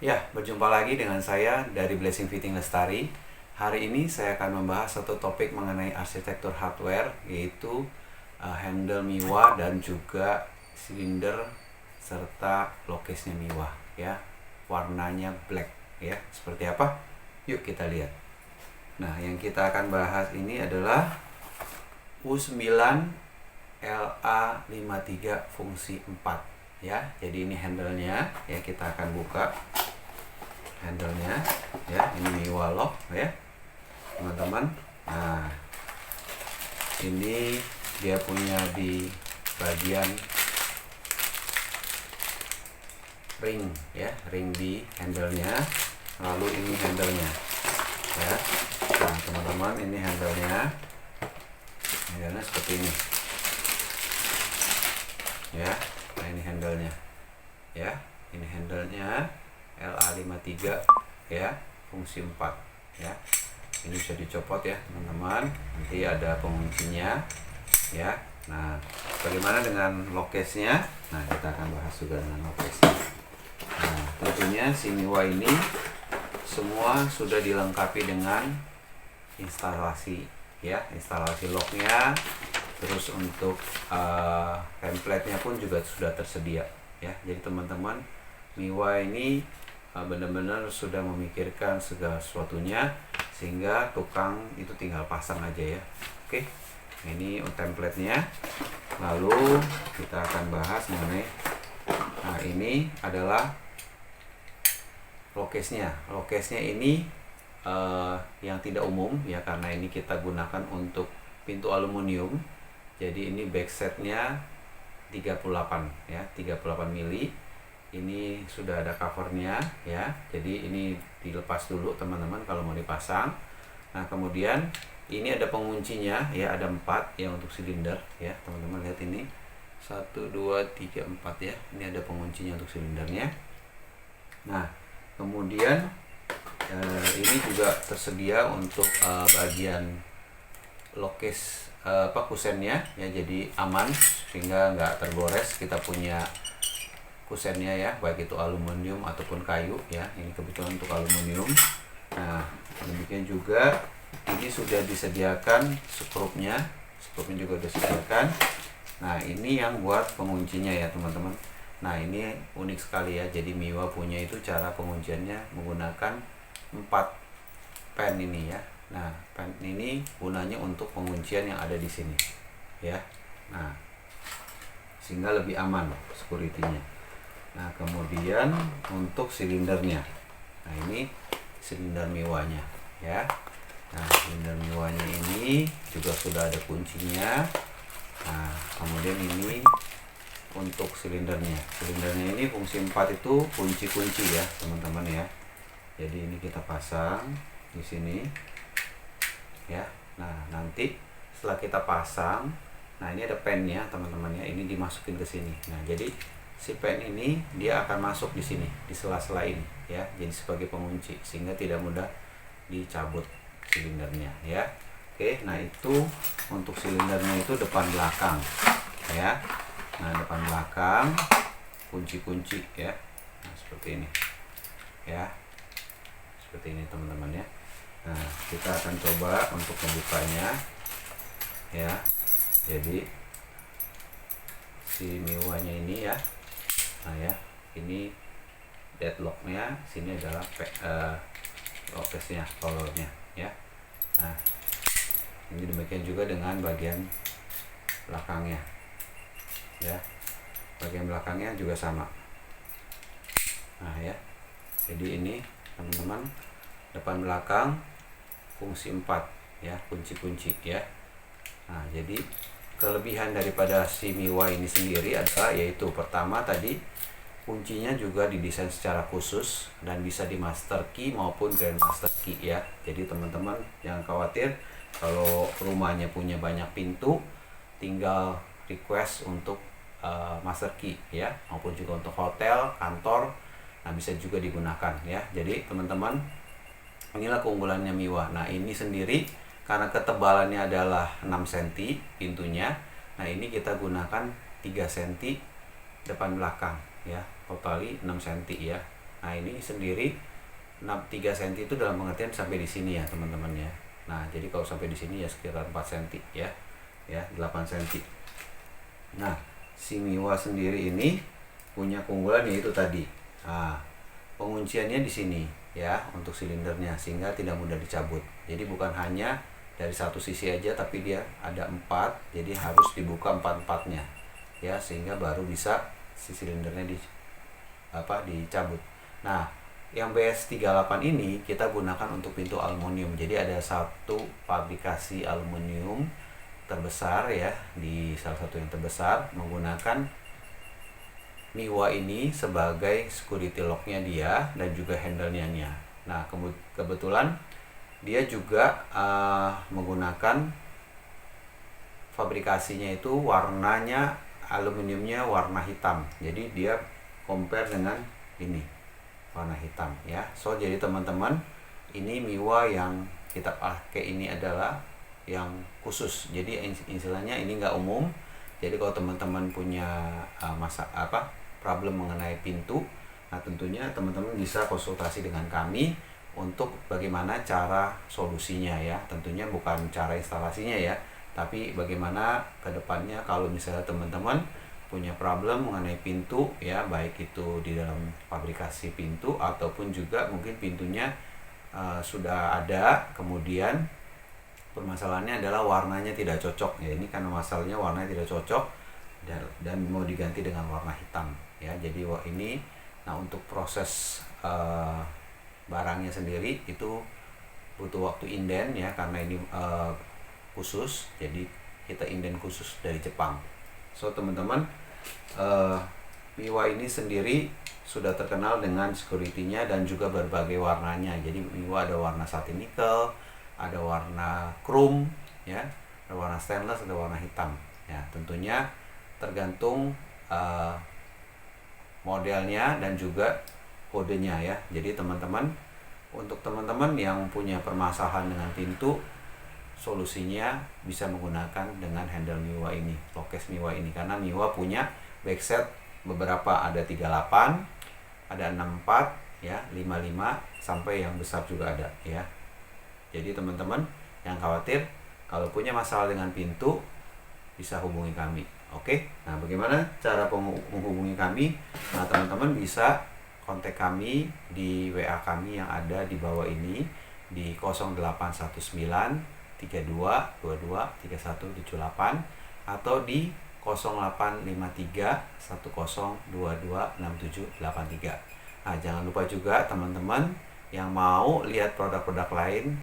Ya, berjumpa lagi dengan saya dari Blessing Fitting Lestari. Hari ini saya akan membahas satu topik mengenai arsitektur hardware, yaitu handle Miwa dan juga silinder serta lokesnya Miwa ya. Warnanya black ya. Seperti apa? Yuk kita lihat. Nah, yang kita akan bahas ini adalah U9 LA53 fungsi 4 ya. Jadi ini handle-nya ya, kita akan buka handle-nya ya. Ini Miwa lock ya teman-teman. Nah, ini dia punya di bagian ring ya, ring di handle-nya. Lalu ini handle-nya ya. Nah teman-teman, ini handle-nya seperti ini ya. Nah ini handle-nya ya, ini handle-nya LA53 ya, fungsi 4 ya. Ini bisa dicopot ya teman-teman, nanti ada penguncinya ya. Nah, bagaimana dengan lokesnya? Nah, kita akan bahas juga dengan lokesnya. Nah, tentunya si Miwa ini semua sudah dilengkapi dengan instalasi ya, instalasi locknya. Terus untuk template-nya pun juga sudah tersedia ya. Jadi teman-teman, Miwa ini benar-benar sudah memikirkan segala sesuatunya, sehingga tukang itu tinggal pasang aja ya. Oke, ini template-nya. Lalu kita akan bahas mengenai, nah ini adalah lokesnya. Lokesnya ini yang tidak umum ya, karena ini kita gunakan untuk pintu aluminium. Jadi ini backsetnya 38 ya, 38 mili. Ini sudah ada covernya ya. Jadi ini dilepas dulu teman-teman kalau mau dipasang. Nah kemudian ini ada penguncinya ya, ada 4 ya untuk silinder ya. Teman-teman lihat ini 1, 2, 3, 4 ya. Ini ada penguncinya untuk silindernya. Nah kemudian ini juga tersedia untuk bagian lokes kusennya ya, jadi aman sehingga nggak tergores. Kita punya kusennya ya, baik itu aluminium ataupun kayu ya. Ini kebetulan untuk aluminium. Nah demikian juga ini sudah disediakan skrupnya juga sudah disediakan. Nah ini yang buat penguncinya ya teman-teman. Nah ini unik sekali ya. Jadi Miwa punya itu cara pengunciannya menggunakan 4 pen ini ya. Nah pen ini gunanya untuk penguncian yang ada di sini ya. Nah sehingga lebih aman security-nya. Nah kemudian untuk silindernya, nah ini silinder Miwanya ya. Nah silinder Miwanya ini juga sudah ada kuncinya. Nah kemudian ini untuk silindernya ini fungsi 4 itu kunci-kunci ya teman-teman ya. Jadi ini kita pasang di sini ya. Nah nanti setelah kita pasang, nah ini ada pennya teman-teman ya, ini dimasukin ke sini. Nah jadi si pen ini dia akan masuk di sini, di sela-sela ini ya, jadi sebagai pengunci sehingga tidak mudah dicabut silindernya ya. Oke, nah itu untuk silindernya itu depan belakang ya. Nah depan belakang kunci-kunci ya. Nah seperti ini ya, seperti ini teman-teman ya. Nah kita akan coba untuk membukanya ya. Jadi si Miwanya ini ya, nah ya ini deadlocknya, sini adalah lokesnya, colornya ya. Nah ini demikian juga dengan bagian belakangnya ya, bagian belakangnya juga sama. Nah ya, jadi ini teman-teman, depan belakang fungsi 4 ya, kunci-kunci ya. Nah jadi kelebihan daripada si Miwa ini sendiri adalah, yaitu pertama tadi kuncinya juga didesain secara khusus dan bisa di master key maupun grandmaster key ya. Jadi teman-teman jangan khawatir kalau rumahnya punya banyak pintu, tinggal request untuk master key ya, maupun juga untuk hotel, kantor. Nah bisa juga digunakan ya. Jadi teman-teman, inilah keunggulannya Miwa. Nah ini sendiri karena ketebalannya adalah 6 cm pintunya. Nah ini kita gunakan 3 cm depan belakang ya, totali 6 cm ya. Nah ini sendiri 3 cm itu dalam pengertian sampai di sini ya teman-teman ya. Nah jadi kalau sampai di sini ya sekitar 4 cm ya, 8 cm. Nah si Miwa sendiri ini punya keunggulan yaitu tadi, nah pengunciannya di sini ya untuk silindernya, sehingga tidak mudah dicabut. Jadi bukan hanya dari satu sisi aja, tapi dia ada 4, jadi harus dibuka 4-4-nya ya, sehingga baru bisa si silindernya dicabut. Nah yang BS38 ini kita gunakan untuk pintu aluminium. Jadi ada satu pabrikasi aluminium terbesar ya, di salah satu yang terbesar, menggunakan Miwa ini sebagai security locknya dia dan juga handle-nya. Nah kebetulan dia juga menggunakan fabrikasinya itu warnanya, aluminiumnya warna hitam. Jadi dia compare dengan ini warna hitam ya. So jadi teman-teman, ini Miwa yang kita pakai ini adalah yang khusus. Jadi istilahnya ini nggak umum. Jadi kalau teman-teman punya problem mengenai pintu, nah tentunya teman-teman bisa konsultasi dengan kami untuk bagaimana cara solusinya ya. Tentunya bukan cara instalasinya ya, tapi bagaimana kedepannya kalau misalnya teman-teman punya problem mengenai pintu ya, baik itu di dalam fabrikasi pintu ataupun juga mungkin pintunya sudah ada, kemudian permasalahannya adalah warnanya tidak cocok ya. Ini karena masalahnya warnanya tidak cocok dan mau diganti dengan warna hitam ya. Jadi ini, nah untuk proses barangnya sendiri itu butuh waktu inden ya, karena ini khusus, jadi kita inden khusus dari Jepang. So teman-teman, Miwa ini sendiri sudah terkenal dengan security-nya dan juga berbagai warnanya. Jadi Miwa ada warna satin nikel, ada warna chrome ya, ada warna stainless, ada warna hitam ya. Tentunya tergantung modelnya dan juga kodenya ya. Jadi teman-teman, untuk teman-teman yang punya permasalahan dengan pintu, solusinya bisa menggunakan dengan handle Miwa ini, lockcase Miwa ini, karena Miwa punya backset beberapa, ada 38, ada 64 ya, 55 sampai yang besar juga ada ya. Jadi teman-teman yang khawatir kalau punya masalah dengan pintu bisa hubungi kami. Oke. Nah, bagaimana cara menghubungi kami? Nah, teman-teman bisa kontak kami di WA kami yang ada di bawah ini di 0819 32 22 3178 atau di 0853 10 22 6783. Nah, jangan lupa juga teman-teman yang mau lihat produk-produk lain